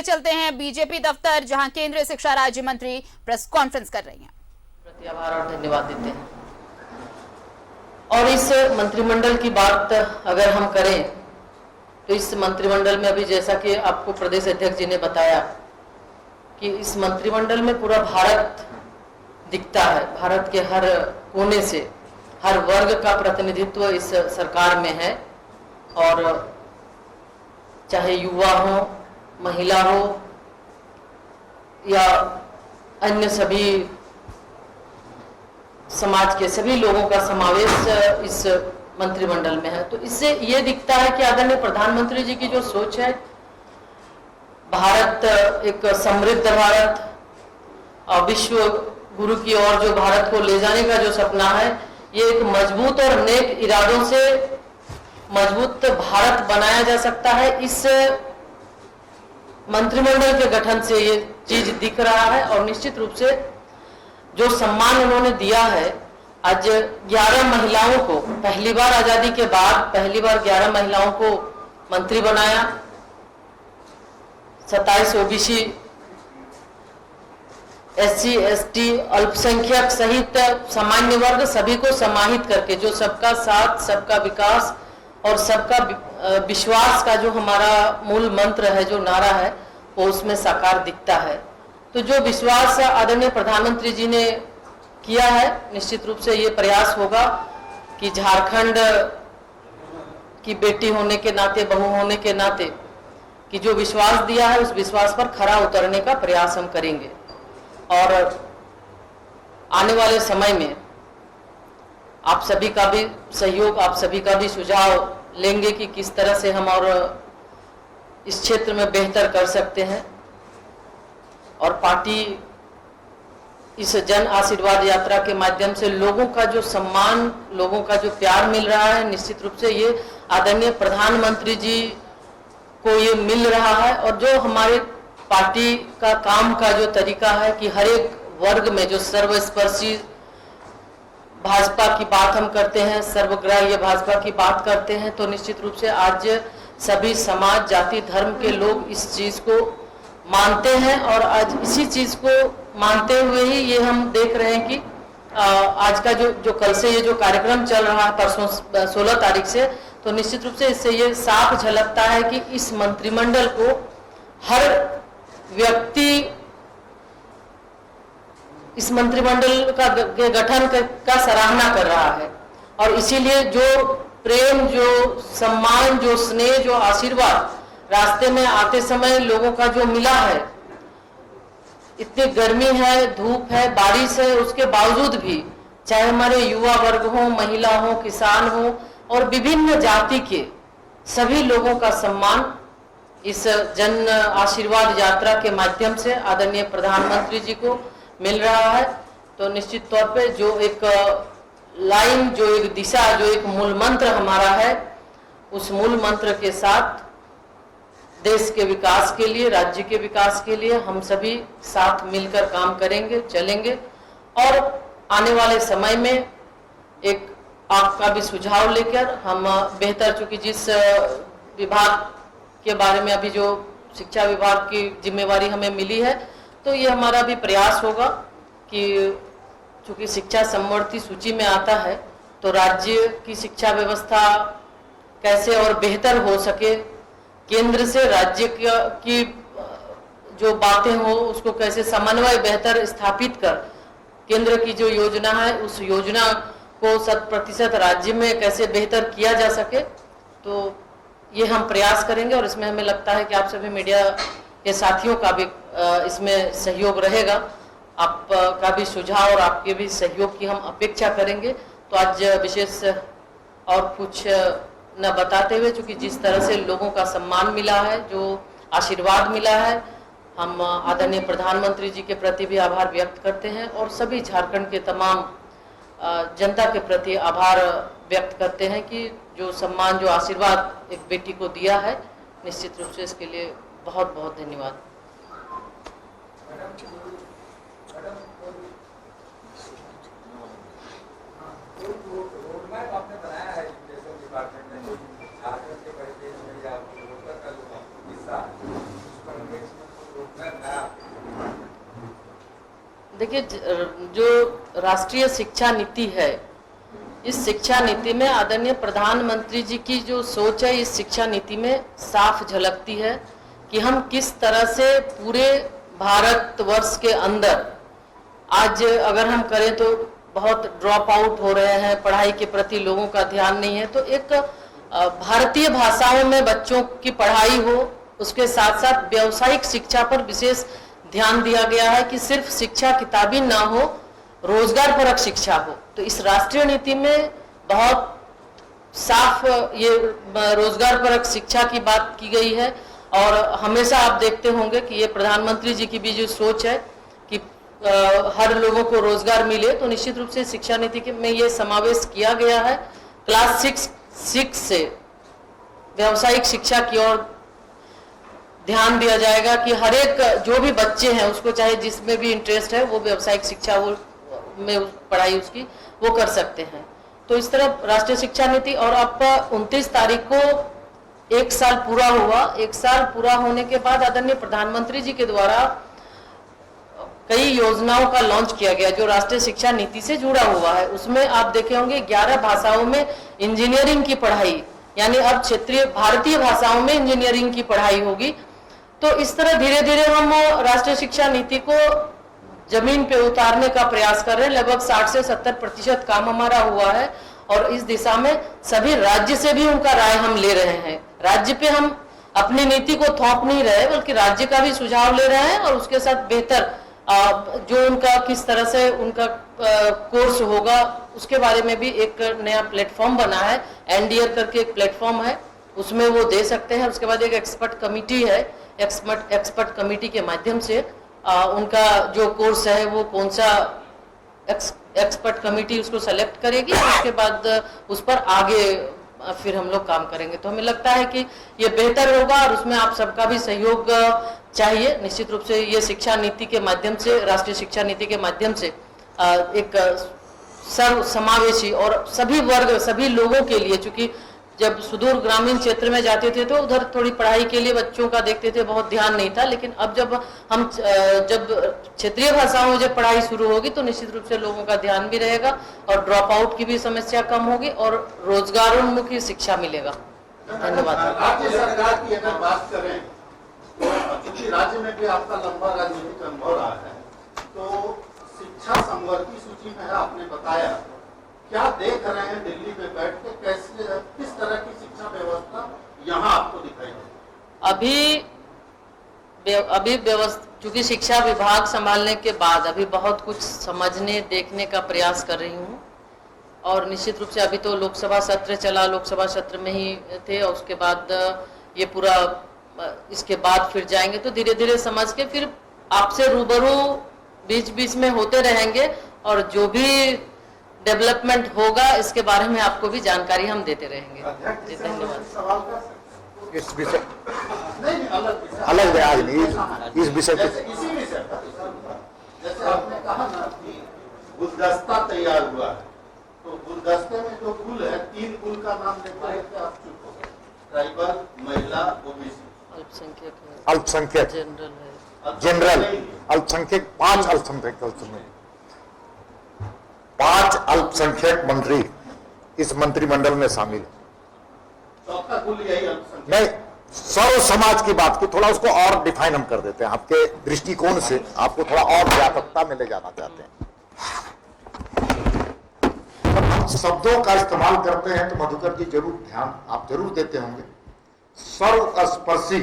चलिए चलते हैं बीजेपी दफ्तर, जहां केंद्रीय शिक्षा राज्य मंत्री प्रेस कॉन्फ्रेंस कर रही हैं। प्रति आभार और धन्यवाद देते हैं। और इस मंत्रिमंडल की बात अगर हम करें तो इस मंत्रिमंडल में अभी जैसा कि आपको प्रदेश अध्यक्ष जी ने बताया कि इस मंत्रिमंडल में पूरा भारत दिखता है। भारत के हर कोने से हर वर्ग का प्रतिनिधित्व इस सरकार में है, और चाहे युवा हो, महिला हो या अन्य सभी समाज के सभी लोगों का समावेश इस मंत्रिमंडल में है। तो इससे ये दिखता है कि आदरणीय प्रधानमंत्री जी की जो सोच है, भारत एक समृद्ध भारत और विश्व गुरु की ओर जो भारत को ले जाने का जो सपना है, ये एक मजबूत और नेक इरादों से मजबूत भारत बनाया जा सकता है। इस मंत्रिमंडल के गठन से ये चीज दिख रहा है। और निश्चित रूप से जो सम्मान उन्होंने दिया है, आज 11 महिलाओं को पहली बार आजादी के बाद पहली बार 11 महिलाओं को मंत्री बनाया, 27 ओबीसी, एससी, एसटी, अल्पसंख्यक सहित सामान्य वर्ग सभी को समाहित करके जो सबका साथ, सबका विकास और सबका विश्वास का जो हमारा मूल मंत्र है, जो नारा है, वो उसमें साकार दिखता है। तो जो विश्वास आदरणीय प्रधानमंत्री जी ने किया है, निश्चित रूप से ये प्रयास होगा कि झारखंड की बेटी होने के नाते, बहू होने के नाते कि जो विश्वास दिया है उस विश्वास पर खरा उतरने का प्रयास हम करेंगे। और आने वाले समय में आप सभी का भी सहयोग, आप सभी का भी सुझाव लेंगे कि किस तरह से हम और इस क्षेत्र में बेहतर कर सकते हैं। और पार्टी इस जन आशीर्वाद यात्रा के माध्यम से लोगों का जो सम्मान, लोगों का जो प्यार मिल रहा है, निश्चित रूप से ये आदरणीय प्रधानमंत्री जी को ये मिल रहा है। और जो हमारे पार्टी का काम का जो तरीका है कि हर एक वर्ग में जो सर्वस्पर्शी भाजपा की बात हम करते हैं, सर्वग्राह्य भाजपा की बात करते हैं, तो निश्चित रूप से आज सभी समाज, जाति, धर्म के लोग इस चीज को मानते हैं। और आज इसी चीज को मानते हुए ही ये हम देख रहे हैं कि आज का जो कल से ये जो कार्यक्रम चल रहा है, परसों 16 तारीख से, तो निश्चित रूप से इससे ये साफ झलकता है कि इस मंत्रिमंडल को हर व्यक्ति इस मंत्रिमंडल का के गठन का सराहना कर रहा है। और इसीलिए जो प्रेम, जो सम्मान, जो स्नेह, जो आशीर्वाद रास्ते में आते समय लोगों का जो मिला है, इतनी गर्मी है, धूप है, बारिश है, उसके बावजूद भी चाहे हमारे युवा वर्ग हो, महिला हो, किसान हो और विभिन्न जाति के सभी लोगों का सम्मान इस जन आशीर्वाद यात्रा के माध्यम से आदरणीय प्रधानमंत्री जी को मिल रहा है। तो निश्चित तौर पे जो एक लाइन, जो एक दिशा, जो एक मूल मंत्र हमारा है, उस मूल मंत्र के साथ देश के विकास के लिए, राज्य के विकास के लिए हम सभी साथ मिलकर काम करेंगे, चलेंगे। और आने वाले समय में एक आपका भी सुझाव लेकर हम बेहतर, चूंकि जिस विभाग के बारे में अभी जो शिक्षा विभाग की जिम्मेवारी हमें मिली है, तो ये हमारा भी प्रयास होगा कि चूंकि शिक्षा समवर्ती सूची में आता है, तो राज्य की शिक्षा व्यवस्था कैसे और बेहतर हो सके, केंद्र से राज्य की जो बातें हो उसको कैसे समन्वय बेहतर स्थापित कर केंद्र की जो योजना है उस योजना को 100% राज्य में कैसे बेहतर किया जा सके, तो ये हम प्रयास करेंगे। और इसमें हमें लगता है कि आप सभी मीडिया के साथियों का भी इसमें सहयोग रहेगा। आपका भी सुझाव और आपके भी सहयोग की हम अपेक्षा करेंगे। तो आज विशेष और कुछ न बताते हुए, चूंकि जिस तरह से लोगों का सम्मान मिला है, जो आशीर्वाद मिला है, हम आदरणीय प्रधानमंत्री जी के प्रति भी आभार व्यक्त करते हैं और सभी झारखंड के तमाम जनता के प्रति आभार व्यक्त करते हैं कि जो सम्मान, जो आशीर्वाद एक बेटी को दिया है, निश्चित रूप से इसके लिए बहुत बहुत धन्यवाद। आपने बनाया है एजुकेशन डिपार्टमेंट में झारखंड के परिवेश में या का जो हिस्सा है देखिए, जो राष्ट्रीय शिक्षा नीति है, इस शिक्षा नीति में आदरणीय प्रधानमंत्री जी की जो सोच है, इस शिक्षा नीति में साफ झलकती है कि हम किस तरह से पूरे भारतवर्ष के अंदर, आज अगर हम करें तो बहुत ड्रॉप आउट हो रहे हैं, पढ़ाई के प्रति लोगों का ध्यान नहीं है, तो एक भारतीय भाषाओं में बच्चों की पढ़ाई हो, उसके साथ साथ व्यावसायिक शिक्षा पर विशेष ध्यान दिया गया है कि सिर्फ शिक्षा किताबी ना हो, रोजगार परक शिक्षा हो। तो इस राष्ट्रीय नीति में बहुत साफ ये रोजगार परक शिक्षा की बात की गई है। और हमेशा आप देखते होंगे कि ये प्रधानमंत्री जी की भी जो सोच है कि हर लोगों को रोजगार मिले, तो निश्चित रूप से शिक्षा नीति में ये समावेश किया गया है। क्लास 6 से व्यावसायिक शिक्षा की ओर ध्यान दिया जाएगा कि हर एक जो भी बच्चे हैं उसको चाहे जिसमें भी इंटरेस्ट है वो व्यावसायिक शिक्षा वो में पढ़ाई उसकी वो कर सकते हैं। तो इस तरह राष्ट्रीय शिक्षा नीति, और अब 29 तारीख को 1 साल पूरा हुआ। 1 साल पूरा होने के बाद आदरणीय प्रधानमंत्री जी के द्वारा कई योजनाओं का लॉन्च किया गया जो राष्ट्रीय शिक्षा नीति से जुड़ा हुआ है। उसमें आप देखे होंगे 11 भाषाओं में इंजीनियरिंग की पढ़ाई, यानी अब क्षेत्रीय भारतीय भाषाओं में इंजीनियरिंग की पढ़ाई होगी। तो इस तरह धीरे धीरे हम राष्ट्रीय शिक्षा नीति को जमीन पे उतारने का प्रयास कर रहे हैं। लगभग 60 से 70% काम हमारा हुआ है और इस दिशा में सभी राज्य से भी उनका राय हम ले रहे हैं। राज्य पे हम अपनी नीति को थोप नहीं रहे, बल्कि राज्य का भी सुझाव ले रहे हैं और उसके साथ बेहतर जो उनका किस तरह से उनका कोर्स होगा उसके बारे में भी एक नया प्लेटफॉर्म बना है। एनडीआर करके एक प्लेटफॉर्म है, उसमें वो दे सकते हैं। उसके बाद एक एक्सपर्ट कमेटी है, एक्सपर्ट कमेटी के माध्यम से उनका जो कोर्स है वो कौन सा एक्सपर्ट कमेटी उसको सेलेक्ट करेगी और उसके बाद उस पर आगे फिर हम लोग काम करेंगे। तो हमें लगता है कि ये बेहतर होगा और उसमें आप सबका भी सहयोग चाहिए। निश्चित रूप से ये शिक्षा नीति के माध्यम से, राष्ट्रीय शिक्षा नीति के माध्यम से एक सर्व समावेशी और सभी वर्ग, सभी लोगों के लिए, चूंकि जब सुदूर ग्रामीण क्षेत्र में जाते थे तो उधर थोड़ी पढ़ाई के लिए बच्चों का देखते थे, बहुत ध्यान नहीं था। लेकिन अब जब क्षेत्रीय भाषाओं में जब पढ़ाई शुरू होगी तो निश्चित रूप से लोगों का ध्यान भी रहेगा और ड्रॉप आउट की भी समस्या कम होगी और रोजगारोन्मुखी शिक्षा मिलेगा। धन्यवाद। राज्य सरकार की अगर बात करें तो क्योंकि राज्य में भी आपका लंबा राजनीतिक अनुभव रहा है, तो शिक्षा संवर्ग की सूची में है, आपने बताया, क्या देख रहे हैं दिल्ली में बैठ के, कैसे किस तरह की शिक्षा व्यवस्था यहाँ आपको दिखाई दे? अभी व्यवस्था, चूंकि शिक्षा विभाग संभालने के बाद अभी बहुत कुछ समझने देखने का प्रयास कर रही हूँ और निश्चित रूप से अभी तो लोकसभा सत्र चला, लोकसभा सत्र में ही थे और उसके बाद ये पूरा, इसके बाद फिर जाएंगे तो धीरे धीरे समझ के फिर आपसे रूबरू बीच बीच में होते रहेंगे और जो भी डेवलपमेंट होगा इसके बारे में आपको भी जानकारी हम देते रहेंगे। जी धन्यवाद। इस विषय नहीं, अलग है आज नहीं, इस विषय पे इसी विषय पर जैसे आपने कहा ना कि गुलदस्ता तैयार हुआ है, तो गुलदस्ते में जो कुल है 3 कुल का नाम लेते हैं कि आप चुप हो गए, ट्राइबल, महिला, ओबीसी, अल्पसंख्यक, जनरल, अल्पसंख्यक, 5 अल्पसंख्यक, 5 अल्पसंख्यक मंत्री इस मंत्रिमंडल में शामिल है। चौथा कुल यही अल्पसंख्यक नहीं, सर्व समाज की बात की, थोड़ा उसको और डिफाइन हम कर देते हैं, आपके दृष्टिकोण से आपको थोड़ा और व्यापकता में ले जाना चाहते हैं। जब हम शब्दों का इस्तेमाल करते हैं तो मधुकर जी जरूर ध्यान आप जरूर देते होंगे। सर्वस्पर्शी,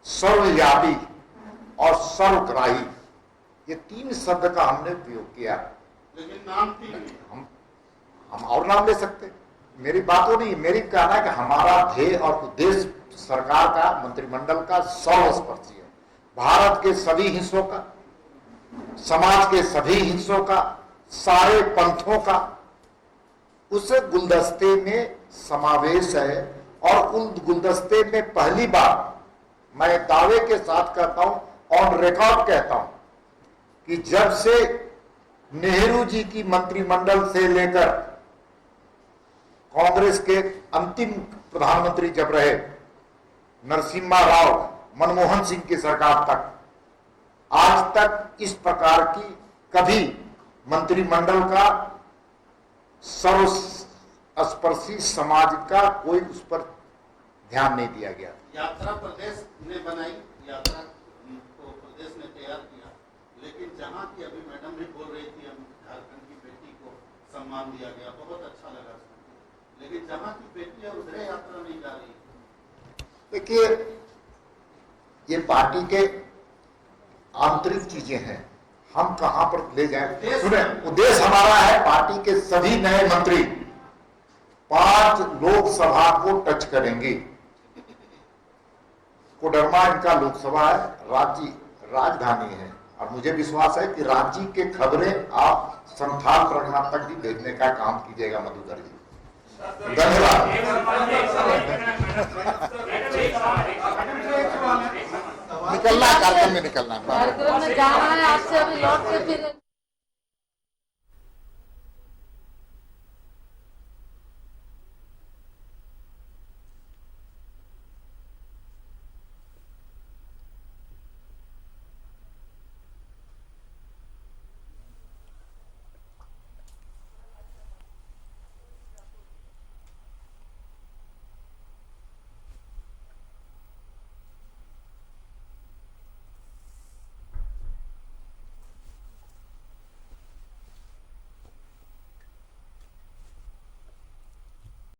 सर्वव्यापी और सर्वग्राही, ये 3 शब्द का हमने उपयोग किया। लेकिन नाम 3 हम और नाम ले सकते। मेरी बात वो नहीं, मेरी कहना है कि हमारा ध्येय और उद्देश्य सरकार का, मंत्रिमंडल का सर्वस्पर्शी है। भारत के सभी हिस्सों का, समाज के सभी हिस्सों का, सारे पंथों का उस गुलदस्ते में समावेश है। और उस गुलदस्ते में पहली बार मैं दावे के साथ कहता हूं, ऑन रिकॉर्ड कहता हूं, कि जब से नेहरू जी की मंत्रिमंडल से लेकर कांग्रेस के अंतिम प्रधानमंत्री जब रहे नरसिम्हा राव, मनमोहन सिंह की सरकार तक, आज तक इस प्रकार की कभी मंत्रिमंडल का सर्वस्पर्शी समाज का कोई उस पर ध्यान नहीं दिया गया। यात्रा प्रदेश ने बनाई, यात्रा को प्रदेश ने तैयार किया, लेकिन जहां की अभी मैडम भी बोल रही थी, हम झारखंड की बेटी को सम्मान दिया गया, बहुत अच्छा लगा सुनकर, लेकिन जहां की बेटी है उधर यात्रा नहीं जा रही। देखिए, ये पार्टी के आंतरिक चीजें हैं, हम कहां पर ले जाएं। सुने, उद्देश्य हमारा है पार्टी के सभी नए मंत्री 5 लोकसभा को टच करेंगे। कोडरमा इनका लोकसभा है, राज्य राजधानी है, और मुझे विश्वास है कि राज्य के खबरें आप संथाल परगना तक भी भेजने का काम कीजिएगा मधुकर जी। धन्यवाद। निकलना कार्यक्रम में निकलना कार्यक्रम में जाना है, आपसे अभी लौट के फिर